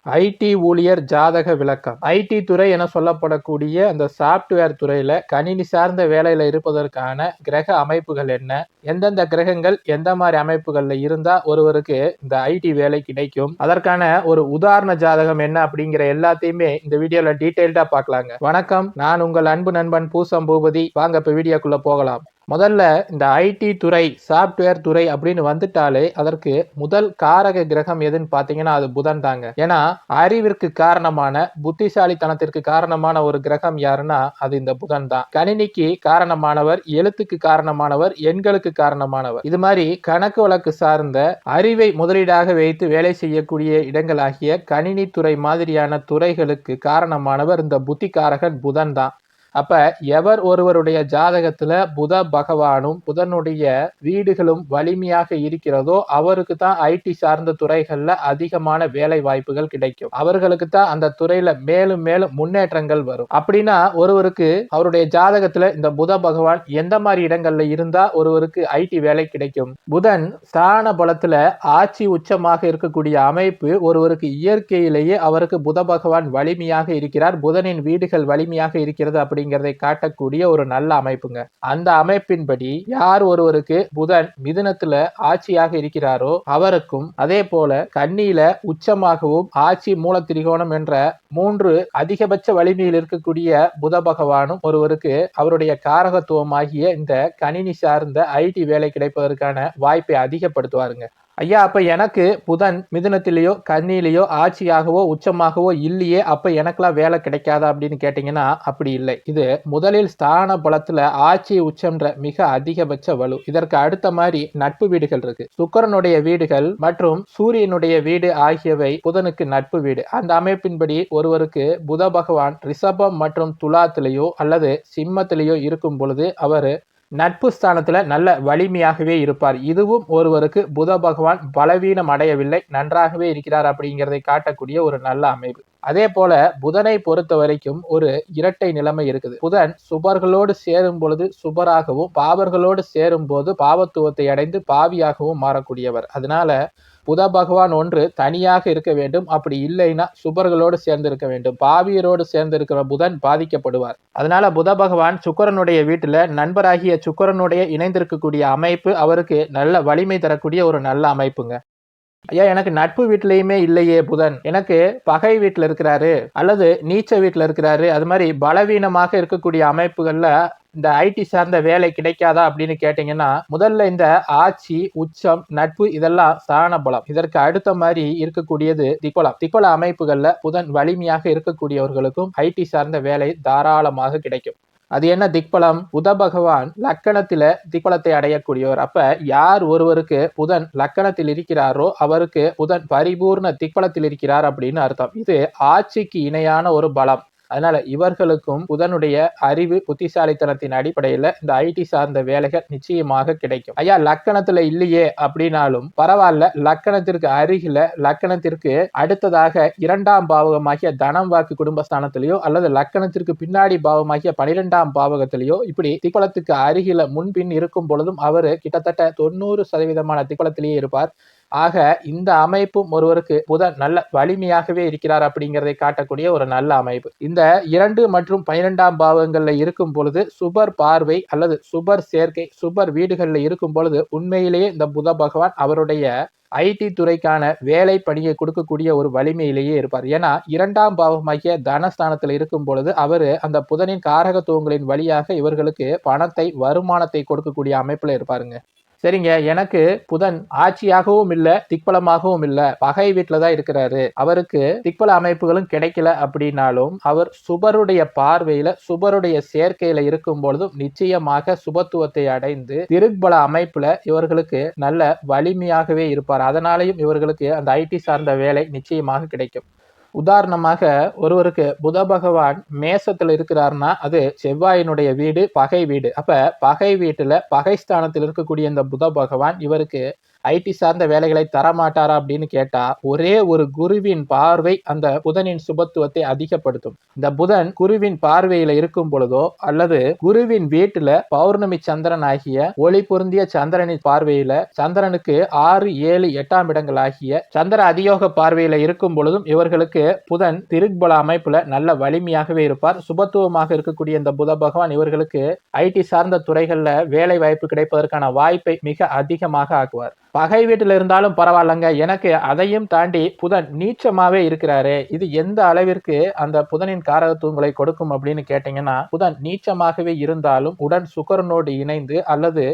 ID ஊழியர் ஜாதக விளக்கம். ஐடி துறை என சொல்லப்படக்கூடிய அந்த சாப்ட்வேர் துறையில கணினி சார்ந்த வேலையில இருப்பதற்கான கிரக அமைப்புகள் என்ன, எந்தெந்த கிரகங்கள் எந்த மாதிரி அமைப்புகள்ல இருந்தா ஒருவருக்கு இந்த ஐடி வேலை கிடைக்கும், அதற்கான ஒரு உதாரண ஜாதகம் என்ன அப்படிங்கிற எல்லாத்தையுமே இந்த வீடியோல டீடைல்டா பார்க்கலாங்க. வணக்கம், நான் உங்கள் அன்பு நண்பன் பூசம் பூபதி. வாங்க இப்ப வீடியோக்குள்ள போகலாம். முதல்ல இந்த ஐடி துறை சாப்ட்வேர் துறை அப்படின்னு வந்துட்டாலே அதற்கு முதல் காரக கிரகம் எதுன்னு பாத்தீங்கன்னா அது புதன் தாங்க. ஏன்னா அறிவிற்கு காரணமான புத்திசாலித்தனத்திற்கு காரணமான ஒரு கிரகம் யாருன்னா அது இந்த புதன் தான். கணினிக்கு காரணமானவர், எழுத்துக்கு காரணமானவர், எண்களுக்கு காரணமானவர். இது மாதிரி கணக்கு வழக்கு சார்ந்த அறிவை முதலீடாக வைத்து வேலை செய்யக்கூடிய இடங்களாகிய கணினி துறை மாதிரியான துறைகளுக்கு காரணமானவர் இந்த புத்திகாரகன் புதன் தான். அப்ப எவர் ஒருவருடைய ஜாதகத்துல புத பகவானும் புதனுடைய வீடுகளும் வலிமையாக இருக்கிறதோ அவருக்கு தான் ஐடி சார்ந்த துறைகள்ல அதிகமான வேலை வாய்ப்புகள் கிடைக்கும். அவர்களுக்கு தான் அந்த துறையில மேலும் மேலும் முன்னேற்றங்கள் வரும். அப்படின்னா ஒருவருக்கு அவருடைய ஜாதகத்துல இந்த புத பகவான் எந்த மாதிரி இடங்கள்ல இருந்தா ஒருவருக்கு ஐடி வேலை கிடைக்கும்? புதன் ஸ்தான பலத்துல ஆட்சி உச்சமாக இருக்கக்கூடிய அமைப்பு ஒருவருக்கு இயற்கையிலேயே அவருக்கு புத பகவான் வலிமையாக இருக்கிறார், புதனின் வீடுகள் வலிமையாக இருக்கிறது அப்படி காட்டக்கூடிய ஒரு நல்ல அமைப்புங்க. அந்த அமைப்பின்படி யார் ஒருவருக்கு புதன் மிதுனத்துல ஆட்சியாக இருக்கிறாரோ அவருக்கும், அதே போல கன்னியில உச்சமாகவும் ஆட்சி மூல திரிகோணம் என்ற 3 அதிகபட்ச வலிமையில் இருக்கக்கூடிய புத பகவானும் ஒருவருக்கு அவருடைய காரகத்துவமாகிய இந்த கணினி சார்ந்த ஐடி வேலை கிடைப்பதற்கான வாய்ப்பை அதிகப்படுத்துவாருங்க. ஐயா, அப்ப எனக்கு புதன் மிதுனத்திலேயோ கன்னியிலேயோ ஆட்சியாகவோ உச்சமாகவோ இல்லையே, அப்ப எனக்கெல்லாம் வேலை கிடைக்காதா அப்படின்னு கேட்டீங்கன்னா அப்படி இல்லை. இது முதலில் ஸ்தான பலத்துல ஆட்சி உச்சம்ன்ற மிக அதிகபட்ச வலு. இதற்கு அடுத்த மாதிரி நட்பு வீடுகள் இருக்கு. சுக்கிரனுடைய வீடுகள் மற்றும் சூரியனுடைய வீடு ஆகியவை புதனுக்கு நட்பு வீடு. அந்த அமைப்பின்படி ஒருவருக்கு புத பகவான் ரிஷபம் மற்றும் துலாத்திலேயோ அல்லது சிம்மத்திலேயோ இருக்கும் பொழுது அவர் நட்பு ஸ்தானத்துல நல்ல வலிமையாகவே இருப்பார். இதுவும் ஒருவருக்கு புத பகவான் பலவீனம் அடையவில்லை, நன்றாகவே இருக்கிறார் அப்படிங்கிறதை காட்டக்கூடிய ஒரு நல்ல அமைப்பு. அதே போல புதனை பொறுத்த வரைக்கும் ஒரு இரட்டை நிலைமை இருக்குது. புதன் சுபர்களோடு சேரும் பொழுது சுபராகவும், பாவர்களோடு சேரும் போது பாவத்துவத்தை அடைந்து பாவியாகவும் மாறக்கூடியவர். அதனால புத பகவான் ஒன்று தனியாக இருக்க வேண்டும், அப்படி இல்லைன்னா சுபர்களோடு சேர்ந்து இருக்க வேண்டும். பாவியரோடு சேர்ந்து இருக்கிற புதன் பாதிக்கப்படுவார். அதனால புத பகவான் சுக்கிரனுடைய வீட்டுல நண்பராகிய சுக்கிரனுடைய இணைந்திருக்கக்கூடிய அமைப்பு அவருக்கு நல்ல வலிமை தரக்கூடிய ஒரு நல்ல அமைப்புங்க. ஐயா, எனக்கு நட்பு வீட்டிலையுமே இல்லையே புதன், எனக்கு பகை வீட்டுல இருக்கிறாரு அல்லது நீச்ச வீட்டுல இருக்கிறாரு, அது மாதிரி பலவீனமாக இருக்கக்கூடிய அமைப்புகள்ல இந்த ஐடி சார்ந்த வேலை கிடைக்காதா அப்படின்னு கேட்டீங்கன்னா முதல்ல இந்த ஆட்சி உச்சம் நட்பு இதெல்லாம் ஸ்தான பலம். இதற்கு அடுத்த மாதிரி இருக்கக்கூடியது திக்பலம். திக்பல அமைப்புகள்ல புதன் வலிமையாக இருக்கக்கூடியவர்களுக்கும் ஐடி சார்ந்த வேலை தாராளமாக கிடைக்கும். அது என்ன திக்பலம்? புத பகவான் லக்கணத்தில திக்பலத்தை அடையக்கூடியவர். அப்ப யார் ஒருவருக்கு புதன் லக்கணத்தில் இருக்கிறாரோ அவருக்கு புதன் பரிபூர்ண திக்பலத்தில் இருக்கிறார் அப்படின்னு அர்த்தம். இது ஆட்சிக்கு இணையான ஒரு பலம். அதனால இவர்களுக்கும் புதனுடைய அறிவு புத்திசாலித்தனத்தின் அடிப்படையில இந்த ஐடி சார்ந்த வேலைகள் நிச்சயமாக கிடைக்கும். ஐயா, லக்கணத்துல இல்லையே அப்படின்னாலும் பரவாயில்ல, லக்கணத்திற்கு அருகில லக்கணத்திற்கு அடுத்ததாக 2ஆம் பாவகமாகிய தனம் வாக்கு குடும்பஸ்தானத்திலேயோ அல்லது லக்கணத்திற்கு பின்னாடி பாவமாகிய 12ஆம் பாவகத்திலேயோ இப்படி திக்பலத்துக்கு அருகில முன்பின் இருக்கும் பொழுதும் அவரு கிட்டத்தட்ட 90% திக்பலத்திலேயே இருப்பார். ஆக இந்த அமைப்பும் ஒருவருக்கு புதன் நல்ல வலிமையாகவே இருக்கிறார் அப்படிங்கிறதை காட்டக்கூடிய ஒரு நல்ல அமைப்பு. இந்த 2 மற்றும் 12ஆம் பாவங்கள்ல இருக்கும் பொழுது சுபர் பார்வை அல்லது சுபர் சேர்க்கை சுபர் வீடுகள்ல இருக்கும் பொழுது உண்மையிலேயே இந்த புத பகவான் அவருடைய ஐடி துறைக்கான வேலை பணியை கொடுக்கக்கூடிய ஒரு வலிமையிலேயே இருப்பார். ஏன்னா 2ஆம் பாவமாகிய தனஸ்தானத்தில் இருக்கும் பொழுது அவரு அந்த புதனின் காரகத்துவங்களின் வழியாக இவர்களுக்கு பணத்தை வருமானத்தை கொடுக்கக்கூடிய அமைப்புல இருப்பாருங்க. சரிங்க, எனக்கு புதன் ஆட்சியாகவும் இல்ல திக்பலமாகவும் இல்ல, பகை வீட்டுல தான் இருக்கிறாரு, அவருக்கு திக்பல அமைப்புகளும் கிடைக்கல அப்படின்னாலும் அவர் சுபருடைய பார்வையில சுபருடைய சேர்க்கையில இருக்கும் பொழுதும் நிச்சயமாக சுபத்துவத்தை அடைந்து திருப்பல அமைப்புல இவர்களுக்கு நல்ல வலிமையாகவே இருப்பார். அதனாலேயும் இவர்களுக்கு அந்த ஐடி சார்ந்த வேலை நிச்சயமாக கிடைக்கும். உதாரணமாக ஒருவருக்கு புத பகவான் மேசத்துல இருக்கிறார்னா அது செவ்வாயினுடைய வீடு பகை வீடு. அப்ப பகை வீட்டுல பகை ஸ்தானத்தில் இருக்கக்கூடிய இந்த புத பகவான் இவருக்கு ஐடி சார்ந்த வேலைகளை தரமாட்டாரா அப்படின்னு கேட்டா, ஒரே ஒரு குருவின் பார்வை அந்த புதனின் சுபத்துவத்தை அதிகப்படுத்தும். இந்த புதன் குருவின் பார்வையில இருக்கும் பொழுதோ அல்லது குருவின் வீட்டுல பௌர்ணமி சந்திரன் ஆகிய ஒளி பொருந்திய சந்திரனின் பார்வையில சந்திரனுக்கு 6, 7, 8ஆம் இடங்கள் ஆகிய சந்திர அதியோக பார்வையில இருக்கும் பொழுதும் இவர்களுக்கு புதன் திருக்பல அமைப்புல நல்ல வலிமையாகவே இருப்பார். சுபத்துவமாக இருக்கக்கூடிய இந்த புத பகவான் இவர்களுக்கு ஐடி சார்ந்த துறைகள்ல வேலை வாய்ப்பு கிடைப்பதற்கான வாய்ப்பை மிக அதிகமாக ஆக்குவார். பகை வீட்டில் இருந்தாலும் பரவாயில்லங்க, எனக்கு அதையும் தாண்டி புதன் நீச்சமாவே இருக்கிறாரு, இது எந்த அளவிற்கு அந்த புதனின் காரகத்துவங்களை கொடுக்கும் அப்படின்னு கேட்டீங்கன்னா, புதன் நீச்சமாகவே இருந்தாலும் உடன் சுக்கிரனோடு இணைந்து அல்லது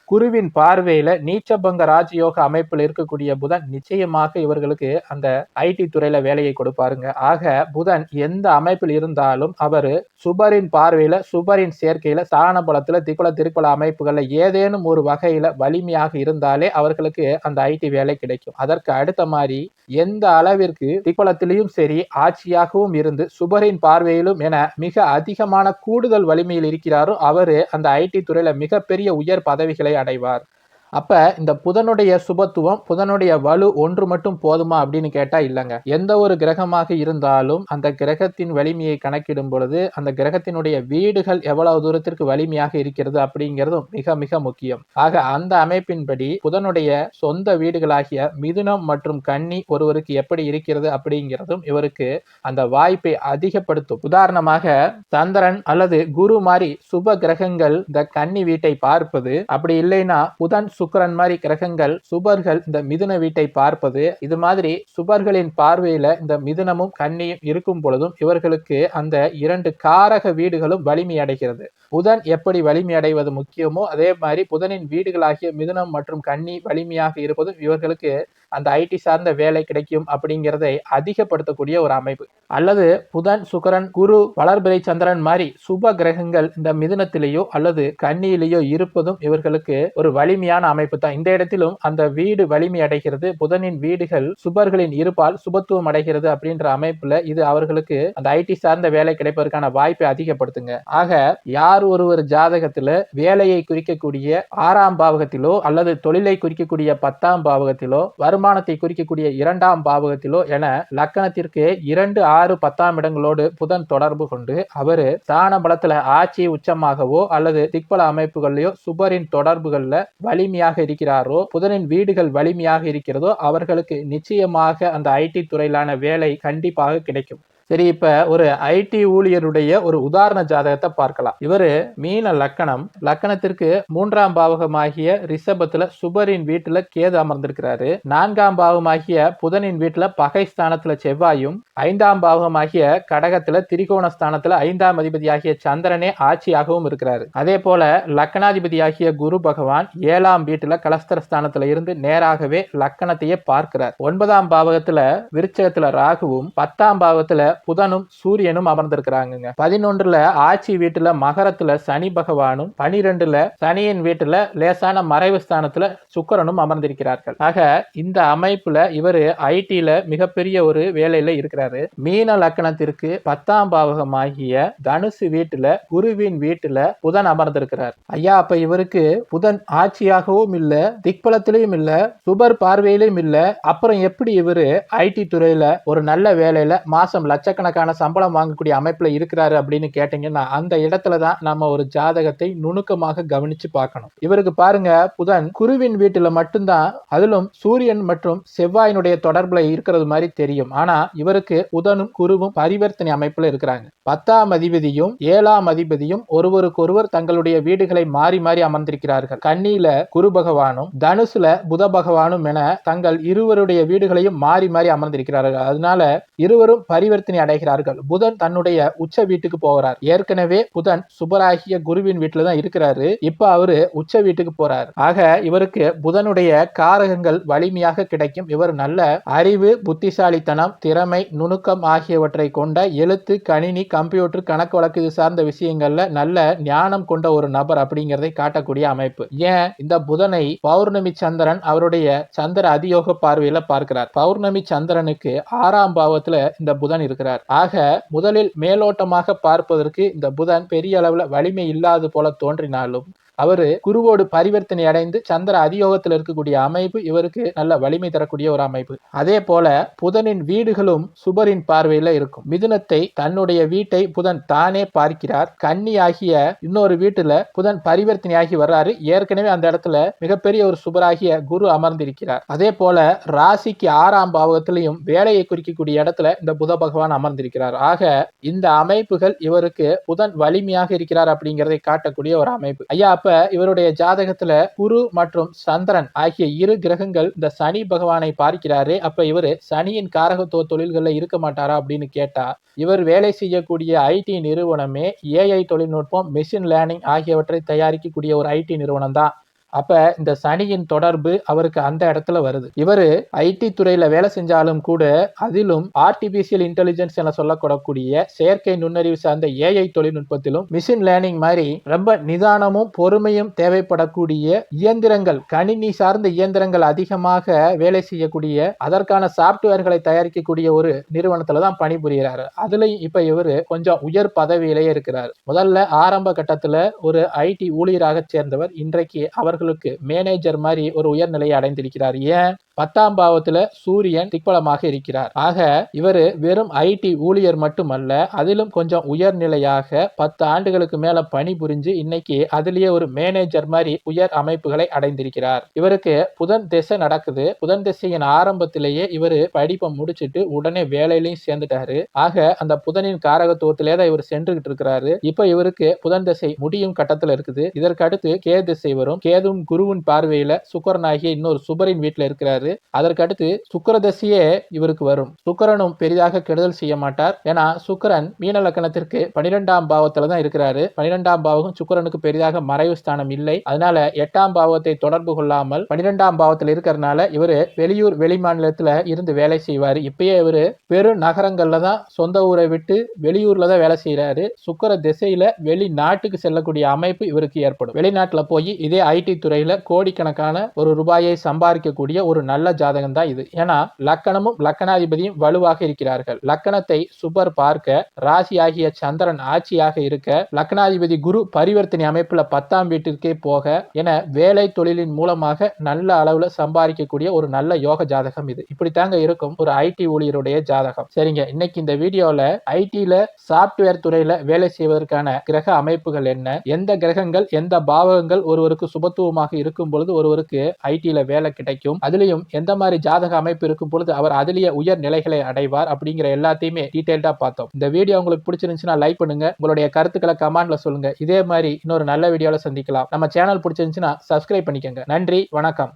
குருவின் பார்வையில நீச்சபங்க ராஜயோக அமைப்பில் இருக்கக்கூடிய புதன் நிச்சயமாக இவர்களுக்கு அந்த ஐடி துறையில வேலையை கொடுப்பாருங்க. ஆக புதன் எந்த அமைப்பில் இருந்தாலும் அவரு சுபரின் பார்வையில சுபரின் சேர்க்கையில ஸ்தான பலத்துல திக்குல திருக்குல அமைப்புகள்ல ஏதேனும் ஒரு வகையில வலிமையாக இருந்தாலே அவர்களுக்கு அந்த ஐடி வேலை கிடைக்கும். அதற்கு அடுத்த மாதிரி எந்த அளவிற்கு திக்குலத்திலையும் சரி ஆட்சியாகவும் இருந்து சுபரின் பார்வையிலும் என மிக அதிகமான கூடுதல் வலிமையில் இருக்கிறாரோ அவரு அந்த ஐடி துறையில மிகப்பெரிய உயர் பதவிகளை அடைவார். அப்ப இந்த புதனுடைய சுபத்துவம் புதனுடைய வலு ஒன்று மட்டும் போதுமா அப்படின்னு கேட்டா இல்லைங்க. எந்த ஒரு கிரகமாக இருந்தாலும் அந்த கிரகத்தின் வலிமையை கணக்கிடும் பொழுது அந்த கிரகத்தினுடைய வீடுகள் எவ்வளவு தூரத்திற்கு வலிமையாக இருக்கிறது அப்படிங்கிறதும் மிக மிக முக்கியம். ஆக அந்த அமைப்பின்படி புதனுடைய சொந்த வீடுகளாகிய மிதுனம் மற்றும் கன்னி ஒருவருக்கு எப்படி இருக்கிறது அப்படிங்கிறதும் இவருக்கு அந்த வாய்ப்பை அதிகப்படுத்தும். உதாரணமாக சந்திரன் அல்லது குரு மாதிரி சுப கிரகங்கள் இந்த கன்னி வீட்டை பார்ப்பது, அப்படி இல்லைன்னா புதன் சுக்கிரன் மாதிரி கிரகங்கள் சுபர்கள் இந்த மிதுன வீட்டை பார்ப்பது, இது மாதிரி சுபர்களின் பார்வையில இந்த மிதுனமும் கன்னியும் இருக்கும் பொழுதும் இவர்களுக்கு அந்த 2 காரக வீடுகளும் வலிமை அடைகிறது. புதன் எப்படி வலிமை அடைவது முக்கியமோ அதே மாதிரி புதனின் வீடுகளாகிய மிதுனம் மற்றும் கன்னி வலிமையாக இருப்பதும் இவர்களுக்கு அந்த ஐடி சார்ந்த வேலை கிடைக்கும் அப்படிங்கிறதை அதிகப்படுத்தக்கூடிய ஒரு அமைப்பு. அல்லது புதன் சுக்கிரன் குரு வளர்பிறை சந்திரன் மாதிரி சுப கிரகங்கள் இந்த மிதுனத்திலேயோ அல்லது கன்னியிலேயோ இருப்பதும் இவர்களுக்கு ஒரு வலிமையான அமைப்பு தான். இந்த இடத்திலும் அந்த வீடு வலிமை அடைகிறது, புதனின் வீடுகள் சுபர்களின் இருப்பால் சுபத்துவம் அடைகிறது அப்படின்ற அமைப்புல இது அவர்களுக்கு அந்த ஐடி சார்ந்த வேலை கிடைப்பதற்கான வாய்ப்பை அதிகப்படுத்துங்க. ஆக யார் ஒருவர் ஜாதகத்துல வேலையை குறிக்கக்கூடிய 6ஆம் பாவகத்திலோ அல்லது தொழிலை குறிக்கக்கூடிய 10ஆம் பாவகத்திலோ வருமானத்தை குறிக்கக்கூடிய 2ஆம் பாவகத்திலோ என லக்கணத்திற்கு 2, 6, 10ஆம் இடங்களோடு புதன் தொடர்பு கொண்டு அவரு ஸ்தான பலத்துல ஆட்சி உச்சமாகவோ அல்லது திக்பல அமைப்புகள்லயோ சுபரின் தொடர்புகள்ல வலிமையாக இருக்கிறாரோ, புதனின் வீடுகள் வலிமையாக இருக்கிறதோ அவர்களுக்கு நிச்சயமாக அந்த ஐடி துறையிலான வேலை கண்டிப்பாக கிடைக்கும். சரி, இப்ப ஒரு ஐடி ஊழியருடைய ஒரு உதாரண ஜாதகத்தை பார்க்கலாம். இவரு மீன லக்கணம், லக்கணத்திற்கு 3ஆம் பாவகமாகிய ரிஷபத்துல சுபரின் வீட்டுல கேது அமர்ந்திருக்கிறாரு. 4ஆம் பாவமாகிய புதனின் வீட்டுல பகை ஸ்தானத்துல செவ்வாயும், 5ஆம் பாவகமாகிய கடகத்துல திரிகோண ஸ்தானத்துல 5ஆம் அதிபதியாகிய சந்திரனே ஆட்சியாகவும் இருக்கிறாரு. அதே போல லக்கணாதிபதியாகிய குரு பகவான் 7ஆம் வீட்டுல கலஸ்தர ஸ்தானத்துல இருந்து நேராகவே லக்கணத்தையே பார்க்கிறார். 9ஆம் பாவகத்துல விருச்சகத்துல ராகுவும், 10ஆம் பாவகத்துல புதனும் சூரியனும் அமர்ந்திருக்கிறாங்க. 11ல ஆட்சி வீட்டுல மகரத்துல சனி பகவானும், 12ல சனியின் வீட்டுல லேசான மறைவு ஸ்தானத்துல சுக்கிரனும் அமர்ந்திருக்கிறார்கள். ஆக இந்த அமைப்புல இவரு ஐடில மிகப்பெரிய ஒரு வேலையில இருக்கிறாரு. மீன லக்கணத்திற்கு 10ஆம் பாவகமாகிய தனுசு வீட்டுல குருவின் வீட்டுல புதன் அமர்ந்திருக்கிறார். ஐயா, அப்ப இவருக்கு புதன் ஆட்சியாகவும் இல்ல, திக்பலத்திலையும் இல்ல, சுபர் பார்வையிலும் இல்ல, அப்புறம் எப்படி இவரு ஐடி துறையில ஒரு நல்ல வேலையில மாசம் லட்சக்கணக்கான சம்பளம் வாங்கக்கூடிய அமைப்புல இருக்கிறாரு அப்படின்னு கேட்டீங்கன்னா அந்த இடத்துலதான் நம்ம ஒரு ஜாதகத்தை நுணுக்கமாக கவனிச்சு பார்க்கணும். இவருக்கு பாருங்க, புதன் குருவின் வீட்டுல மட்டும்தான், அதிலும் சூரியன் மற்றும் செவ்வாயினுடைய தொடர்புல இருக்கிறது மாதிரி தெரியும். ஆனா இவருக்கு புதனும் குருவும் பரிவர்த்தனை அமைப்புல இருக்கிறாங்க. 10ஆம் அதிபதியும் 7ஆம் அதிபதியும் ஒருவருக்கொருவர் தங்களுடைய வீடுகளை மாறி மாறி அமர்ந்திருக்கிறார்கள். கன்னியில குரு பகவானும் தனுசுல புத பகவானும் என தங்கள் இருவருடைய வீடுகளையும் மாறி மாறி அமர்ந்திருக்கிறார்கள். அதனால இருவரும் பரிவர்த்தனை அடைகிறார்கள். புதன் தன்னுடைய உச்ச வீட்டுக்கு போகிறார். ஏற்கனவே புதன் சுபராகிய குருவின் வீட்டுல தான் இருக்கிறாரு, இப்ப அவரு உச்ச வீட்டுக்கு போறார். ஆக இவருக்கு புதனுடைய காரகங்கள் வலிமையாக கிடைக்கும். இவர் நல்ல அறிவு, புத்திசாலித்தனம், திறமை, நுணுக்கம் ஆகியவற்றை கொண்ட எழுத்து, கணினி, கம்ப்யூட்டர், கணக்கு வழக்கு இது சார்ந்த விஷயங்கள்ல நல்ல ஞானம் கொண்ட ஒரு நபர் அப்படிங்கிறதை காட்டக்கூடிய அமைப்பு. ஏன் இந்த புதனை பௌர்ணமி சந்திரன் அவருடைய சந்திர அதியோக பார்வையில பார்க்கிறார். பௌர்ணமி சந்திரனுக்கு 6ஆம் பாவத்துல இந்த புதன் இருக்கிறார். ஆக முதலில் மேலோட்டமாக பார்ப்பதற்கு இந்த புதன் பெரிய அளவுல வலிமை இல்லாது போல தோன்றினாலும் அவரு குருவோடு பரிவர்த்தனை அடைந்து சந்திர அதியோகத்தில் இருக்கக்கூடிய அமைப்பு இவருக்கு நல்ல வலிமை தரக்கூடிய ஒரு அமைப்பு. அதே போல புதனின் வீடுகளும் சுபரின் பார்வையில இருக்கும். மிதுனத்தை தன்னுடைய வீட்டை புதன் தானே பார்க்கிறார். கன்னி ஆகிய இன்னொரு வீட்டுல புதன் பரிவர்த்தனையாகி வர்றாரு. ஏற்கனவே அந்த இடத்துல மிகப்பெரிய ஒரு சுபராகிய குரு அமர்ந்திருக்கிறார். அதே போல ராசிக்கு 6ஆம் பாவகத்திலையும் வேலையை குறிக்கக்கூடிய இடத்துல இந்த புத பகவான் அமர்ந்திருக்கிறார். ஆக இந்த அமைப்புகள் இவருக்கு புதன் வலிமையாக இருக்கிறார் அப்படிங்கிறதை காட்டக்கூடிய ஒரு அமைப்பு. ஐயா, அப்ப இவருடைய ஜாதகத்துல குரு மற்றும் சந்திரன் ஆகிய இரு கிரகங்கள் இந்த சனி பகவானை பார்க்கிறாரு. அப்ப இவரு சனியின் காரகத்துவ தொழில்கள்ல இருக்க மாட்டாரா அப்படின்னு கேட்டா, இவர் வேலை செய்யக்கூடிய ஐடி நிறுவனமே ஏஐ தொழில்நுட்பம், மெஷின் லேர்னிங் ஆகியவற்றை தயாரிக்கக்கூடிய ஒரு ஐடி நிறுவனம் தான். அப்ப இந்த சனியின் தொடர்பு அவருக்கு அந்த இடத்துல வருது. இவரு ஐடி துறையில வேலை செஞ்சாலும் கூட அதிலும் ஆர்டிபிஷியல் இன்டெலிஜென்ஸ் என சொல்லக்கூடக்கூடிய செயற்கை நுண்ணறிவு சார்ந்த ஏஐ தொழில்நுட்பத்திலும் மிஷின் லேர்னிங் மாதிரி ரொம்ப நிதானமும் பொறுமையும் தேவைப்படக்கூடிய இயந்திரங்கள், கணினி சார்ந்த இயந்திரங்கள் அதிகமாக வேலை செய்யக்கூடிய அதற்கான சாப்ட்வேர்களை தயாரிக்கக்கூடிய ஒரு நிறுவனத்துல தான் பணிபுரிகிறாரு. அதுலயும் இப்ப இவரு கொஞ்சம் உயர் பதவியிலேயே இருக்கிறார். முதல்ல ஆரம்ப கட்டத்துல ஒரு ஐடி ஊழியராக சேர்ந்தவர் இன்றைக்கு அவர்களுக்கு மேனேஜர் மாதிரி ஒரு உயர்நிலையை அடைந்திருக்கிறார். ஏன்? 10ஆம் பாவத்துல சூரியன் திக்பலமாக இருக்கிறார். ஆக இவர் வெறும் ஐடி ஊழியர் மட்டுமல்ல, அதிலும் கொஞ்சம் உயர்நிலையாக 10 ஆண்டுகளுக்கு மேல பணிபுரிஞ்சு இன்னைக்கு அதிலேயே ஒரு மேனேஜர் மாதிரி உயர் அமைப்புகளை அடைந்திருக்கிறார். இவருக்கு புதன் திசை நடக்குது. புதன் திசையின் ஆரம்பத்திலேயே இவர் படிப்பை முடிச்சுட்டு உடனே வேலையிலையும் சேர்ந்துட்டாரு. ஆக அந்த புதனின் காரகத்துவத்திலே தான் இவர் சென்றுகிட்டு இருக்கிறாரு. இப்ப இவருக்கு புதன் திசை முடியும் கட்டத்துல இருக்குது. இதற்கு அடுத்து கே திசை வரும். கேதும் குருவின் பார்வையில சுக்கிரன் ஆகிய இன்னொரு சுபரின் வீட்டுல இருக்கிறாரு. அதற்கு அடுத்து சுக்கிர தசையே இவருக்கு வரும். சுக்கிரனும் பெரிதாக கெடுதல் செய்ய மாட்டார். ஏன்னா சுக்கிரன் மீன லக்னத்திற்கு 12ஆம் பாவத்துல தான் இருக்கிறாரு. 12ஆம் பாவகம் சுக்கிரனுக்கு பெரிதாக மறைவு ஸ்தானம் இல்லை. அதனால 8ஆம் பாவத்தை தொடர்பு கொள்ளாமல் 12ஆம் பாவத்தில் இருக்கிறதுனால இவரு வெளியூர் வெளி மாநிலத்துல இருந்து வேலை செய்வாரு. இப்பயே இவரு பெரு நகரங்கள்ல தான் சொந்த ஊரை விட்டு வெளியூர்ல தான் வேலை செய்யறாரு. சுக்கிர திசையில வெளிநாட்டுக்கு செல்லக்கூடிய அமைப்பு இவருக்கு ஏற்படும். வெளிநாட்டுல போய் இதே ஐடி துறையில கோடிக்கணக்கான ஒரு ரூபாயை சம்பாதிக்கக்கூடிய ஒரு நல்ல ஜாதகம் தான் இது. ஏன்னா லக்கணமும் லக்கணாதிபதியும் வலுவாக இருக்கிறார்கள். லக்கணத்தை சுபர் பார்க்க, ராசி ஆகிய சந்திரன் ஆட்சியாக இருக்க, லக்கணாதிபதி குரு பரிவர்த்தனை அமைப்புல 10ஆம் வீட்டிற்கே போக என வேலை தொழிலின் மூலமாக நல்ல அளவுல சம்பாதிக்கக்கூடிய ஒரு நல்ல யோக ஜாதகம் இது. இப்படித்தாங்க இருக்கும் ஒரு ஐடி ஊழியருடைய ஜாதகம். சரிங்க, இன்னைக்கு இந்த வீடியோல ஐடில சாப்ட்வேர் துறையில வேலை செய்வதற்கான கிரக அமைப்புகள் என்ன, எந்த கிரகங்கள் எந்த பாவகங்கள் ஒருவருக்கு சுபத்துவமாக இருக்கும் பொழுது ஒருவருக்கு ஐடில வேலை கிடைக்கும், அதுலயும் எந்த மாதிரி ஜாதக அமைப்பு இருக்கும் பொழுது அவர் அதிலேயே உயர் நிலைகளை அடைவார் அப்படிங்கிற எல்லாத்தையுமே டீடைல்டா பார்த்தோம். இந்த வீடியோ உங்களுக்கு பிடிச்சிருந்துச்சுன்னா லைக் பண்ணுங்க. உங்களுடைய கருத்துக்களை கமெண்ட்ல சொல்லுங்க. இதே மாதிரி இன்னொரு நல்ல வீடியோல சந்திக்கலாம். நம்ம சேனல் பிடிச்சிருந்துச்சுன்னா சப்ஸ்கிரைப் பண்ணிக்கோங்க. நன்றி, வணக்கம்.